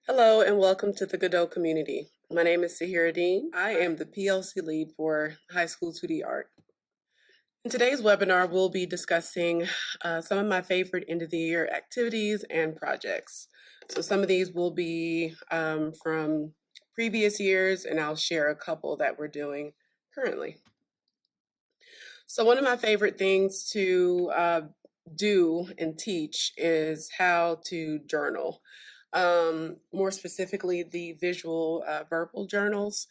Hello and welcome to the Godot community. My name is Sahira Dean. I am the PLC lead for High School 2D Art. In today's webinar, we'll be discussing some of my favorite end of the year activities and projects. So some of these will be from previous years, and I'll share a couple that we're doing currently. So one of my favorite things to do and teach is how to journal. More specifically, the visual verbal journals.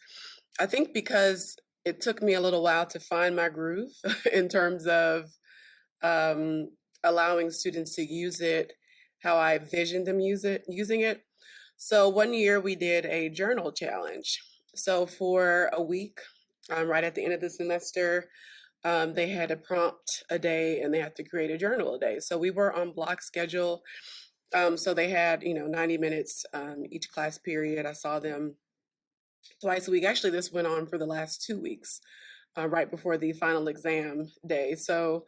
I think because it took me a little while to find my groove in terms of um, allowing students to use it how I envisioned them using it. So one year we did a journal challenge. So for a week, right at the end of the semester, they had a prompt a day and they had to create a journal a day. So we were on block schedule. So they had, 90 minutes each class period. I saw them twice a week. Actually, this went on for the last 2 weeks, right before the final exam day. So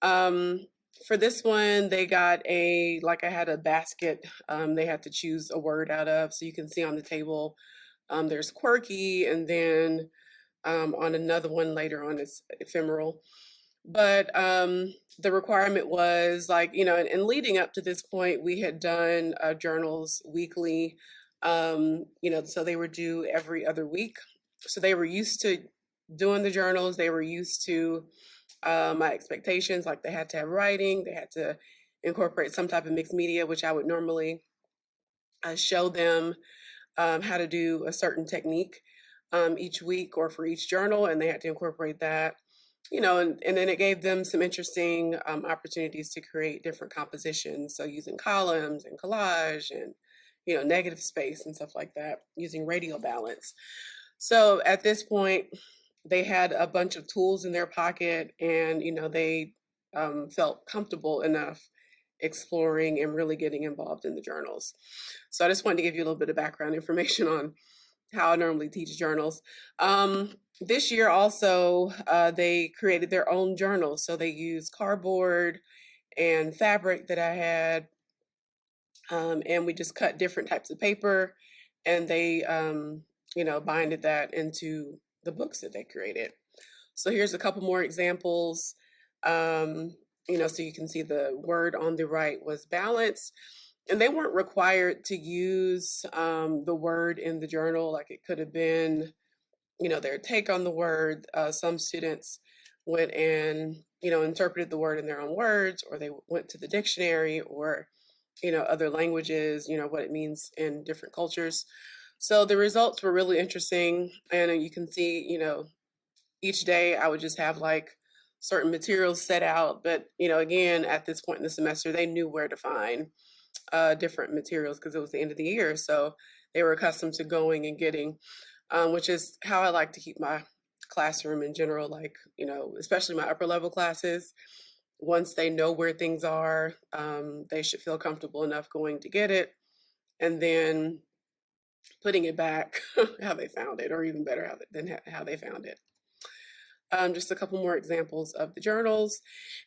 um, for this one, they got I had a basket they had to choose a word out of. So you can see on the table, there's quirky, and then on another one later on, it's ephemeral. But the requirement was and leading up to this point, we had done journals weekly, so they were due every other week. So they were used to doing the journals. They were used to my expectations, like they had to have writing, they had to incorporate some type of mixed media, which I would normally show them how to do a certain technique each week or for each journal, and they had to incorporate that. And then it gave them some interesting opportunities to create different compositions. So using columns and collage and, negative space and stuff like that, using radial balance. So at this point, they had a bunch of tools in their pocket, and, they felt comfortable enough exploring and really getting involved in the journals. So I just wanted to give you a little bit of background information on how I normally teach journals. This year also, they created their own journals. So they used cardboard and fabric that I had, and we just cut different types of paper, and they, binded that into the books that they created. So here's a couple more examples. So you can see the word on the right was balance, and they weren't required to use the word in the journal. Like it could have been, their take on the word. Some students went and, interpreted the word in their own words, or they went to the dictionary, or, other languages, what it means in different cultures. So the results were really interesting. And you can see, each day I would just have like certain materials set out. But, again, at this point in the semester, they knew where to find different materials because it was the end of the year. So they were accustomed to going and getting, which is how I like to keep my classroom in general, like, especially my upper level classes. Once they know where things are, they should feel comfortable enough going to get it and then putting it back how they found it, or even better than how they found it. Just a couple more examples of the journals.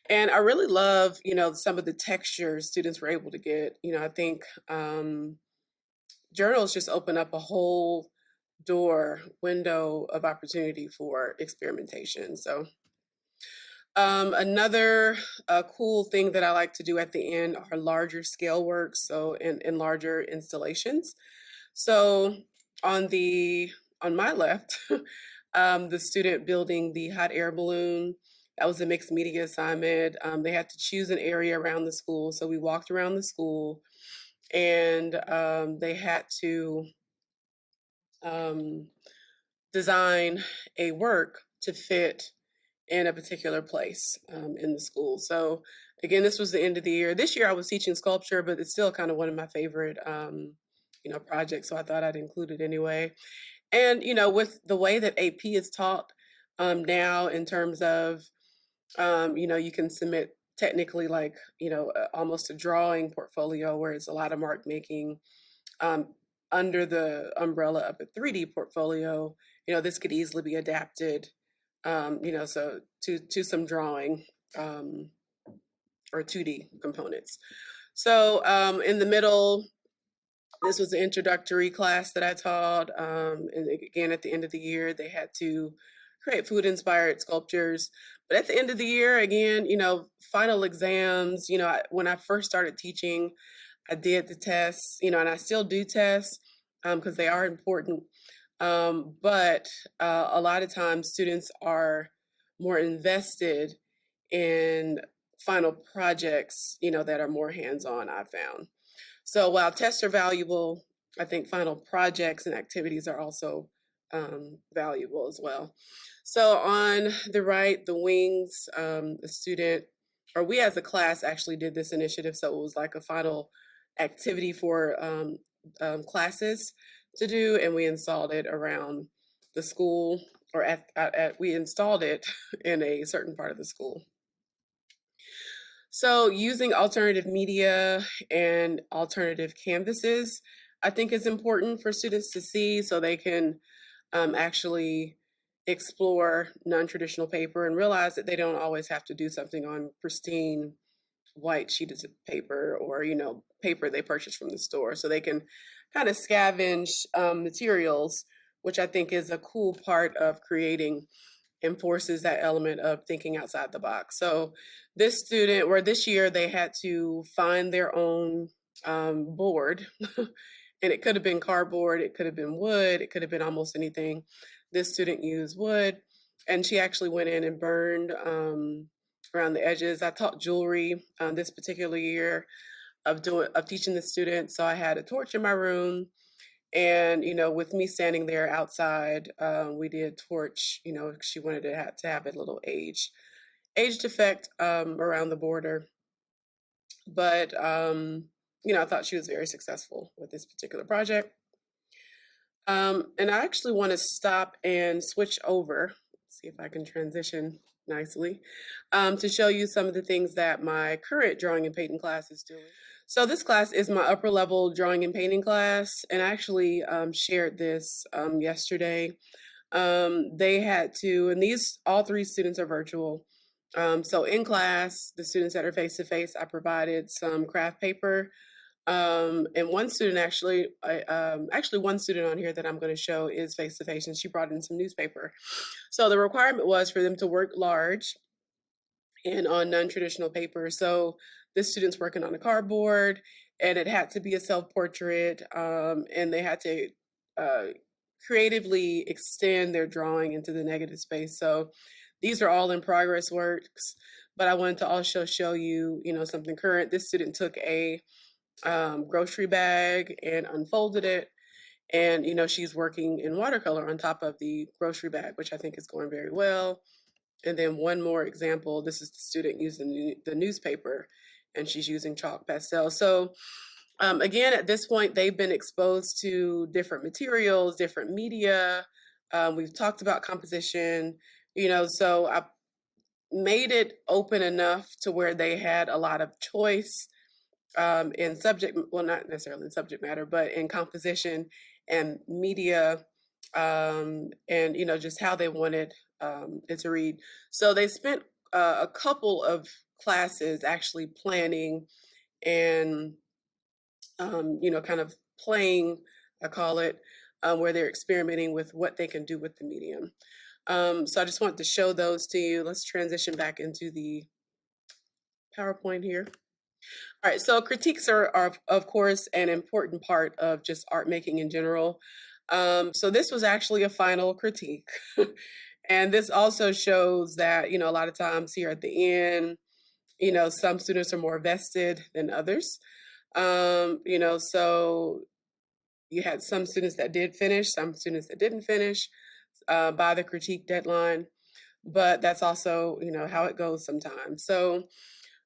And I really love, some of the textures students were able to get. I think journals just open up a whole window of opportunity for experimentation. So another cool thing that I like to do at the end are larger scale works, so in larger installations. So on my left, the student building the hot air balloon, that was a mixed media assignment. They had to choose an area around the school, so we walked around the school, and they had to design a work to fit in a particular place in the school. So again, this was the end of the year. This year I was teaching sculpture, but it's still kind of one of my favorite, projects. So I thought I'd include it anyway. And, with the way that AP is taught now in terms of, you can submit technically like, almost a drawing portfolio where it's a lot of mark making um, under the umbrella of a 3D portfolio. This could easily be adapted so to some drawing or 2D components. So in the middle, This was an introductory class that I taught. And again, at the end of the year, they had to create food inspired sculptures. But at the end of the year, again, final exams, when I first started teaching, I did the tests, and I still do tests because they are important. But a lot of times students are more invested in final projects, that are more hands-on, I've found. So while tests are valuable, I think final projects and activities are also valuable as well. So on the right, the wings, the student, or we as a class actually did this initiative. So it was like a final activity for classes to do, and we installed it around the school, or we installed it in a certain part of the school. So using alternative media and alternative canvases, I think is important for students to see so they can actually explore non-traditional paper and realize that they don't always have to do something on pristine white sheets of paper or, paper they purchase from the store. So they can kind of scavenge materials, which I think is a cool part of creating, enforces that element of thinking outside the box. So this year they had to find their own board and it could have been cardboard, it could have been wood, it could have been almost anything. This student used wood, and she actually went in and burned around the edges. I taught jewelry this particular year of teaching the students. So I had a torch in my room, and with me standing there outside, we did torch. She wanted to have a little aged effect around the border, but I thought she was very successful with this particular project. And I actually want to stop and switch over, see if I can transition nicely, to show you some of the things that my current drawing and painting class is doing. So this class is my upper level drawing and painting class, and I actually shared this yesterday. They had to, and all three students are virtual. So in class, the students that are face to face, I provided some craft paper. And one student actually one student on here that I'm going to show is face to face, and she brought in some newspaper. So the requirement was for them to work large and on non-traditional paper. So this student's working on a cardboard, and it had to be a self-portrait, and they had to creatively extend their drawing into the negative space. So these are all in progress works, but I wanted to also show you, something current. This student took a grocery bag and unfolded it, and she's working in watercolor on top of the grocery bag, which I think is going very well. And then one more example, this is the student using the newspaper, and she's using chalk pastel. So again, at this point, they've been exposed to different materials, different media. We've talked about composition, so I made it open enough to where they had a lot of choice in subject, well, not necessarily in subject matter, but in composition and media, and just how they wanted it to read. So they spent a couple of classes actually planning and kind of playing, I call it, where they're experimenting with what they can do with the medium. So I just want to show those to you. Let's transition back into the PowerPoint here. All right, so critiques are of course, an important part of just art making in general. So this was actually a final critique. And this also shows that, a lot of times here at the end, some students are more vested than others. So you had some students that did finish, some students that didn't finish by the critique deadline, but that's also, how it goes sometimes. So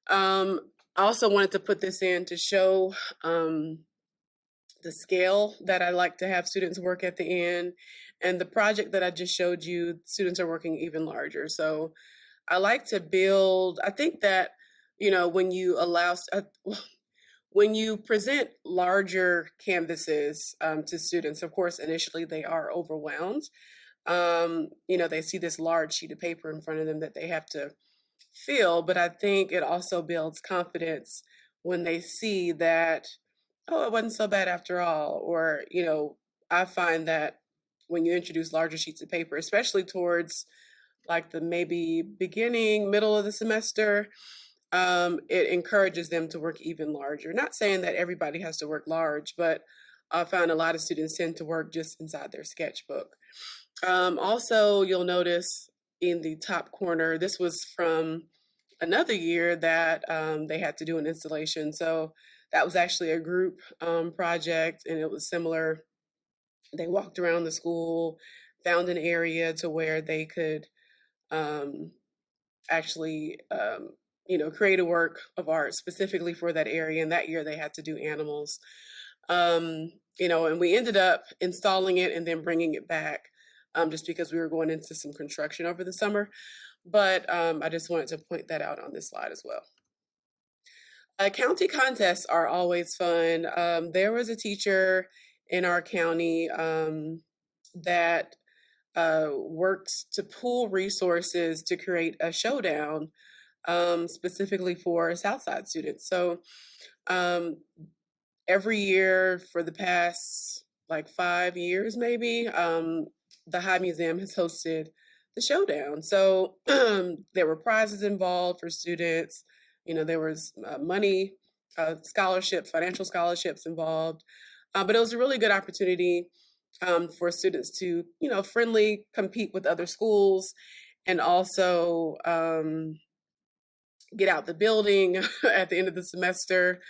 I also wanted to put this in to show the scale that I like to have students work at the end. And the project that I just showed you, students are working even larger. So I like to build, I think that, when you when you present larger canvases to students, of course, initially they are overwhelmed. They see this large sheet of paper in front of them that they have to fill, but I think it also builds confidence when they see that oh, it wasn't so bad after all. Or, I find that when you introduce larger sheets of paper, especially towards like the maybe beginning, middle of the semester, it encourages them to work even larger. Not saying that everybody has to work large, but I found a lot of students tend to work just inside their sketchbook. Also, you'll notice in the top corner, this was from another year that they had to do an installation. So that was actually a group project, and it was similar. They walked around the school, found an area to where they could um, actually, create a work of art specifically for that area. And that year they had to do animals. Um, and we ended up installing it and then bringing it back just because we were going into some construction over the summer. But I just wanted to point that out on this slide as well. County contests are always fun. There was a teacher in our county that worked to pool resources to create a showdown specifically for Southside students. So um, every year for the past like 5 years, maybe, the High Museum has hosted the showdown. So there were prizes involved for students. There was money, scholarships, financial scholarships involved. But it was a really good opportunity for students to, friendly compete with other schools and also get out the building at the end of the semester.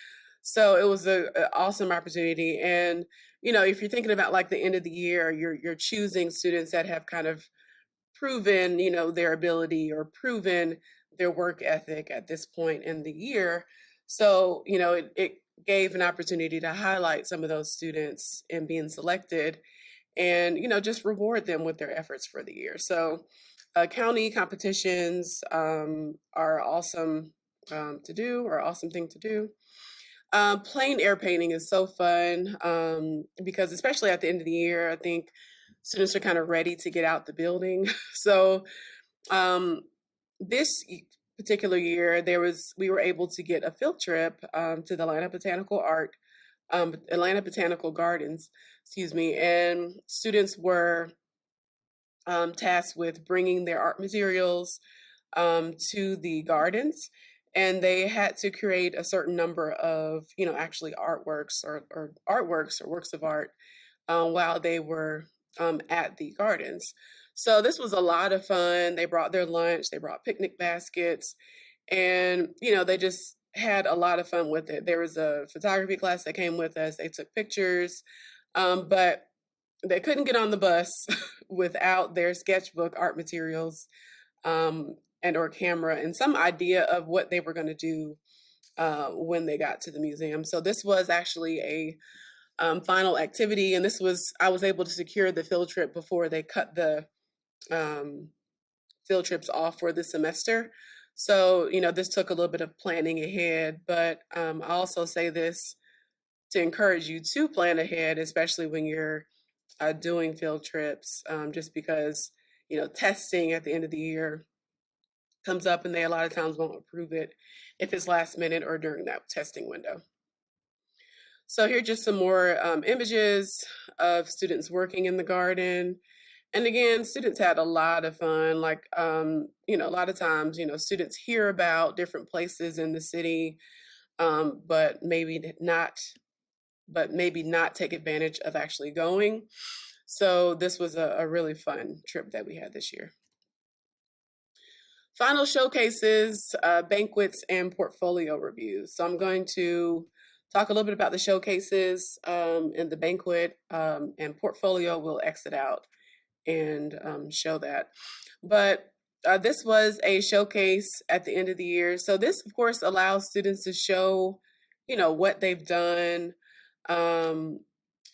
So it was an awesome opportunity. And, if you're thinking about like the end of the year, you're choosing students that have kind of proven, their ability or proven their work ethic at this point in the year. So, it gave an opportunity to highlight some of those students in being selected and, just reward them with their efforts for the year. So county competitions are awesome to do, or awesome thing to do. Plein air painting is so fun because especially at the end of the year, I think students are kind of ready to get out the building. So um, this particular year, we were able to get a field trip to the Atlanta Botanical Gardens, excuse me, and students were tasked with bringing their art materials to the gardens, and they had to create a certain number of, actually artworks or artworks or works of art while they were at the gardens. So this was a lot of fun. They brought their lunch, they brought picnic baskets, and they just had a lot of fun with it. There was a photography class that came with us. They took pictures, but they couldn't get on the bus without their sketchbook, art materials, and or camera, and some idea of what they were going to do when they got to the museum. So this was actually a final activity, and I was able to secure the field trip before they cut the field trips off for the semester. So this took a little bit of planning ahead, but I also say this to encourage you to plan ahead, especially when you're doing field trips, just because testing at the end of the year comes up, and they a lot of times won't approve it if it's last minute or during that testing window. So here are just some more images of students working in the garden. And again, students had a lot of fun. Like, a lot of times, students hear about different places in the city, but maybe not take advantage of actually going. So this was a really fun trip that we had this year. Final showcases, banquets, and portfolio reviews. So I'm going to talk a little bit about the showcases and the banquet, and portfolio will exit out and show that. But this was a showcase at the end of the year. So this, of course, allows students to show, what they've done, in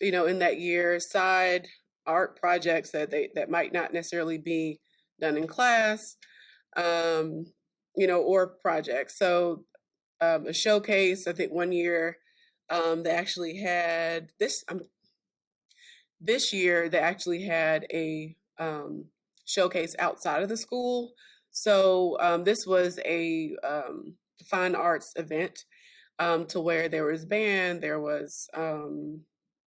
that year, side art projects that might not necessarily be done in class, or projects. So a showcase, I think one year they actually had this year they actually had a showcase outside of the school. So this was a fine arts event. to where there was band, there was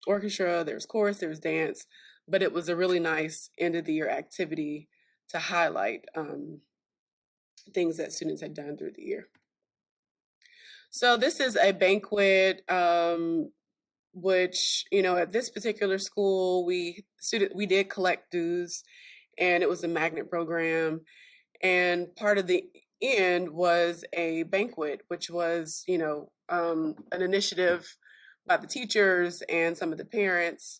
orchestra, there was chorus, there was dance, but it was a really nice end of the year activity to highlight things that students had done through the year. So this is a banquet, which, at this particular school, we did collect dues, and it was a magnet program. And part of the end was a banquet, which was, an initiative by the teachers and some of the parents.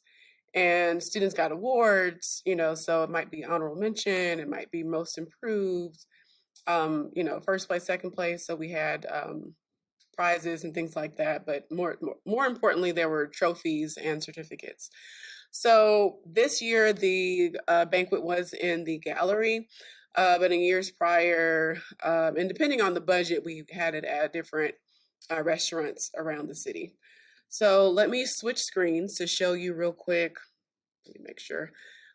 And students got awards, so it might be honorable mention, it might be most improved, first place, second place. So we had prizes and things like that, but more importantly, there were trophies and certificates. So this year, the banquet was in the gallery, but in years prior, and depending on the budget, we had it at different restaurants around the city. So let me switch screens to show you real quick. Let me make sure.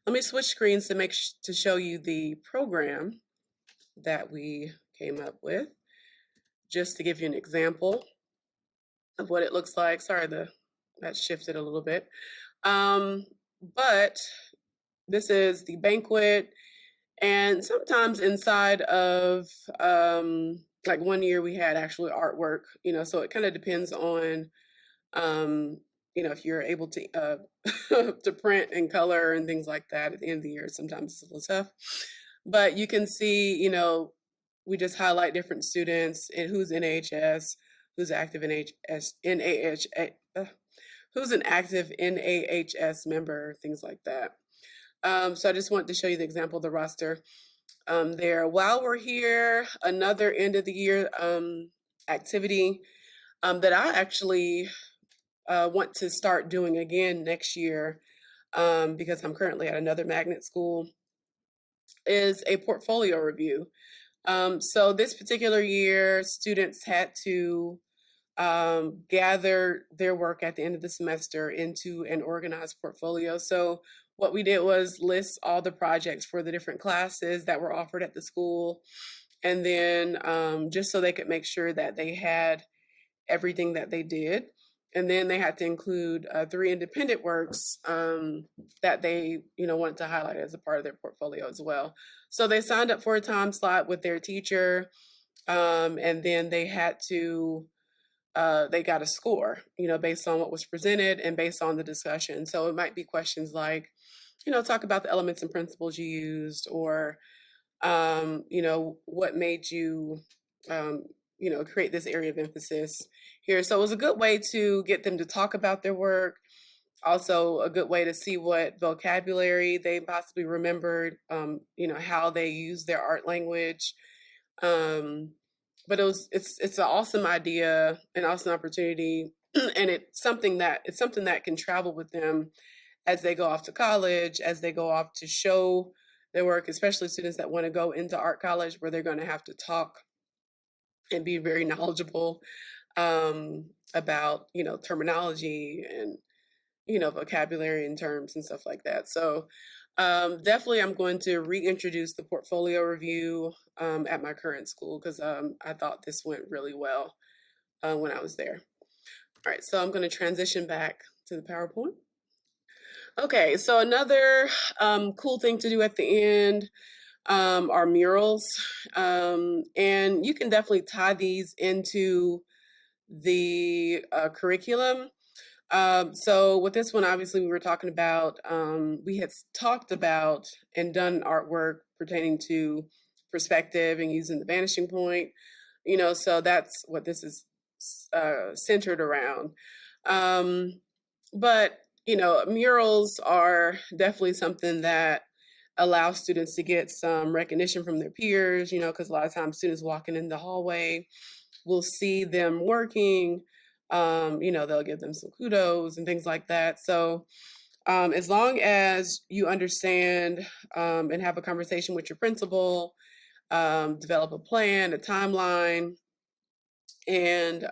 Let me switch screens to show you the program that we came up with, just to give you an example of what it looks like. Sorry, that shifted a little bit. But this is the banquet, and sometimes inside of like one year we had actually artwork, so it kind of depends on if you're able to to print and color and things like that at the end of the year. Sometimes it's a little tough, but you can see, we just highlight different students and who's in AHS, who's active in who's an active NAHS member, things like that. So I just want to show you the example of the roster there. While we're here, another end of the year activity that I actually want to start doing again next year, because I'm currently at another magnet school, is a portfolio review. So this particular year, students had to gather their work at the end of the semester into an organized portfolio. So what we did was list all the projects for the different classes that were offered at the school, and then just so they could make sure that they had everything that they did. And then they had to include 3 independent works that they, wanted to highlight as a part of their portfolio as well. So they signed up for a time slot with their teacher, and then they had to, they got a score, based on what was presented and based on the discussion. So it might be questions like, talk about the elements and principles you used, or, what made you, create this area of emphasis here. So it was a good way to get them to talk about their work. Also a good way to see what vocabulary they possibly remembered, how they use their art language. But it's an awesome idea, an awesome opportunity, and it's something that can travel with them as they go off to college, as they go off to show their work, especially students that want to go into art college, where they're going to have to talk and be very knowledgeable about, terminology and, vocabulary and terms and stuff like that. So definitely I'm going to reintroduce the portfolio review at my current school, because I thought this went really well when I was there. All right, so I'm going to transition back to the PowerPoint. Okay, so another cool thing to do at the end are murals. And you can definitely tie these into the curriculum. So with this one, obviously we were talking about, we had talked about and done artwork pertaining to perspective and using the vanishing point, so that's what this is centered around. But, murals are definitely something that allow students to get some recognition from their peers, because a lot of times students walking in the hallway will see them working, they'll give them some kudos and things like that. So as long as you understand and have a conversation with your principal, develop a plan, a timeline, and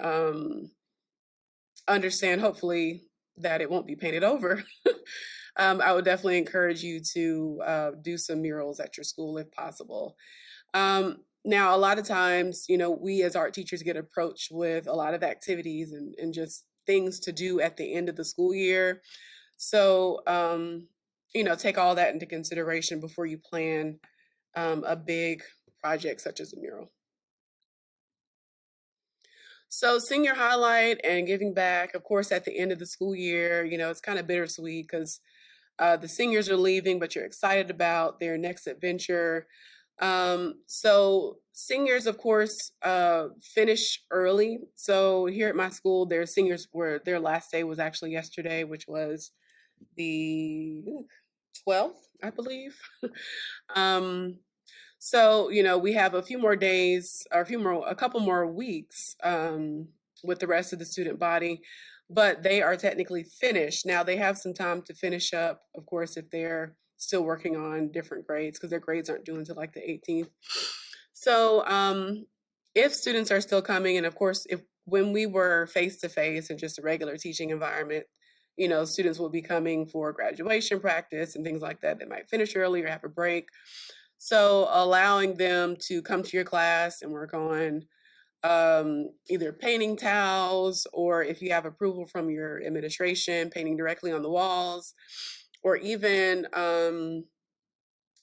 understand hopefully that it won't be painted over. I would definitely encourage you to do some murals at your school if possible. Now, a lot of times, we as art teachers get approached with a lot of activities and just things to do at the end of the school year. So, take all that into consideration before you plan a big project such as a mural. So, senior highlight and giving back, of course, at the end of the school year, it's kind of bittersweet because the seniors are leaving, but you're excited about their next adventure. So seniors, of course, finish early. So here at my school, their last day was actually yesterday, which was the 12th, I believe. um, so, we have a few more days or a couple more weeks with the rest of the student body, but they are technically finished. Now they have some time to finish up, of course, if they're still working on different grades because their grades aren't due until like the 18th. So, if students are still coming, and of course, if when we were face to face in just a regular teaching environment, students will be coming for graduation practice and things like that. They might finish early or have a break. So, allowing them to come to your class and work on either painting towels, or if you have approval from your administration, painting directly on the walls, or even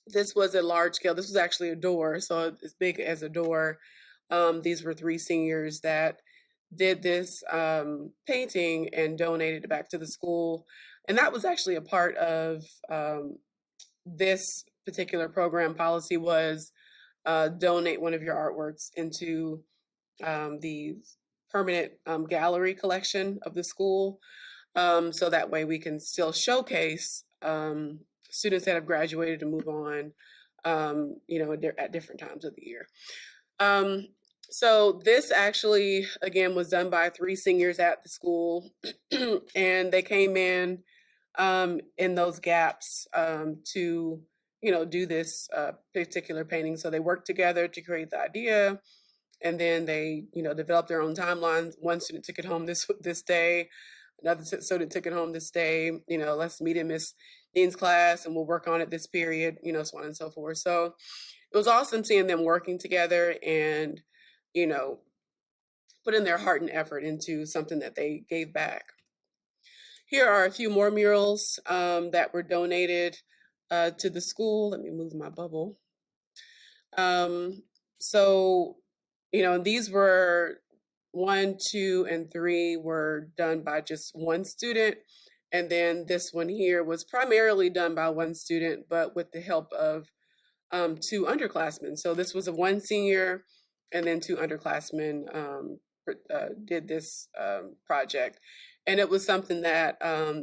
this was a large scale. This was actually a door, so as big as a door. These were 3 seniors that did this painting and donated it back to the school. And that was actually a part of this particular program policy was donate one of your artworks into the permanent gallery collection of the school. So that way we can still showcase students that have graduated and move on, at different times of the year. So this actually, again, was done by 3 seniors at the school, and they came in those gaps to, do this particular painting. So they worked together to create the idea, and then they, developed their own timelines. One student took it home this day. Another student took it home this day. Let's meet in Miss Dean's class, and we'll work on it this period. So on and so forth. So it was awesome seeing them working together and, putting their heart and effort into something that they gave back. Here are a few more murals that were donated to the school. Let me move my bubble. So, these were 1, 2, and 3 were done by just one student. And then this one here was primarily done by one student, but with the help of 2 underclassmen. So this was a 1 senior, and then 2 underclassmen did this project. And it was something that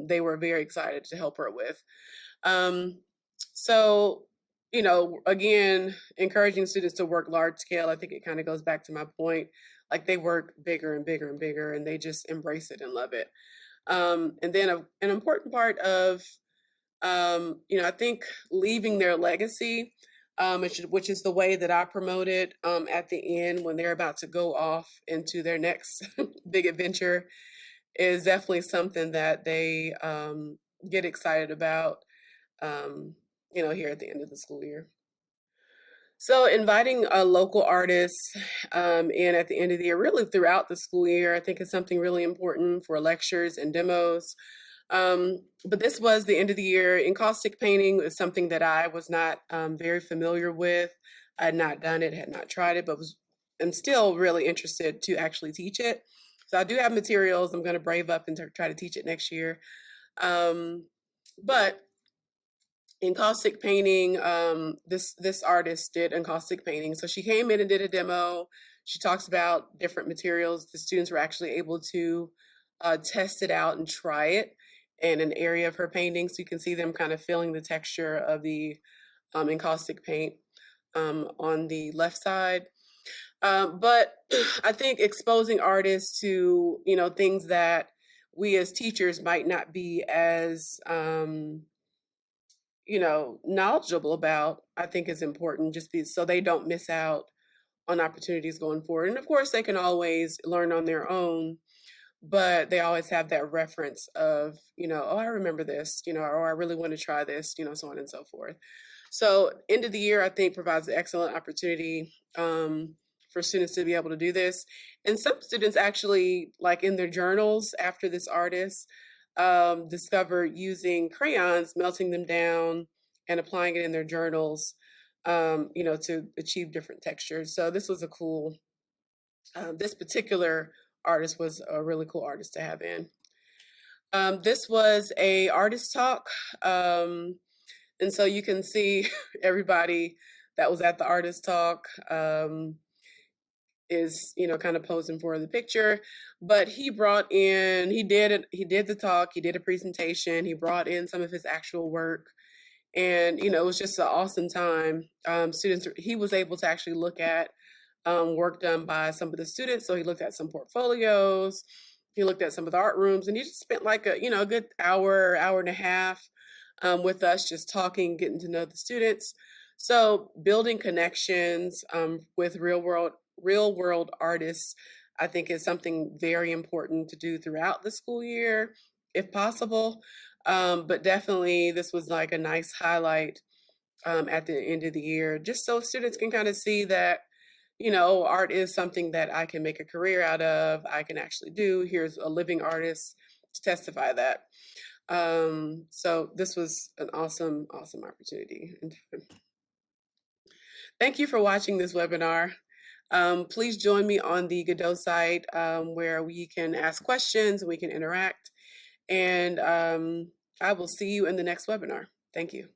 they were very excited to help her with. So, again, encouraging students to work large scale. I think it kind of goes back to my point. Like they work bigger and bigger and bigger, and they just embrace it and love it. And then an important part of, I think leaving their legacy, which is the way that I promote it at the end when they're about to go off into their next big adventure, is definitely something that they get excited about, here at the end of the school year. So inviting a local artist in at the end of the year, really throughout the school year, I think is something really important for lectures and demos. But this was the end of the year. Encaustic painting is something that I was not very familiar with. I had not done it, had not tried it, but I'm still really interested to actually teach it. So I do have materials. I'm going to brave up and try to teach it next year. But encaustic painting, this artist did encaustic painting. So she came in and did a demo. She talks about different materials. The students were actually able to test it out and try it in an area of her painting. So you can see them kind of feeling the texture of the encaustic paint on the left side. But I think exposing artists to, things that we as teachers might not be as, knowledgeable about, I think is important, so they don't miss out on opportunities going forward. And of course, they can always learn on their own. but they always have that reference of, oh, I remember this, or I really want to try this, so on and so forth. So end of the year, I think, provides an excellent opportunity for students to be able to do this. And some students actually, like in their journals after this artist, discover using crayons, melting them down and applying it in their journals, to achieve different textures. So this was a cool, this particular artist was a really cool artist to have in. This was a artist talk. And so you can see everybody that was at the artist talk is, kind of posing for the picture. But he did the talk, he did a presentation, he brought in some of his actual work. And, it was just an awesome time. He was able to actually look at work done by some of the students. So he looked at some portfolios, he looked at some of the art rooms, and he just spent like a good hour and a half with us, just talking, getting to know the students. So building connections with real world artists, I think, is something very important to do throughout the school year, if possible. But definitely, this was like a nice highlight at the end of the year, just so students can kind of see that, art is something that I can make a career out of, I can actually do. Here's a living artist to testify that. So this was an awesome opportunity. Thank you for watching this webinar. Please join me on the Godot site where we can ask questions, we can interact, and I will see you in the next webinar. Thank you.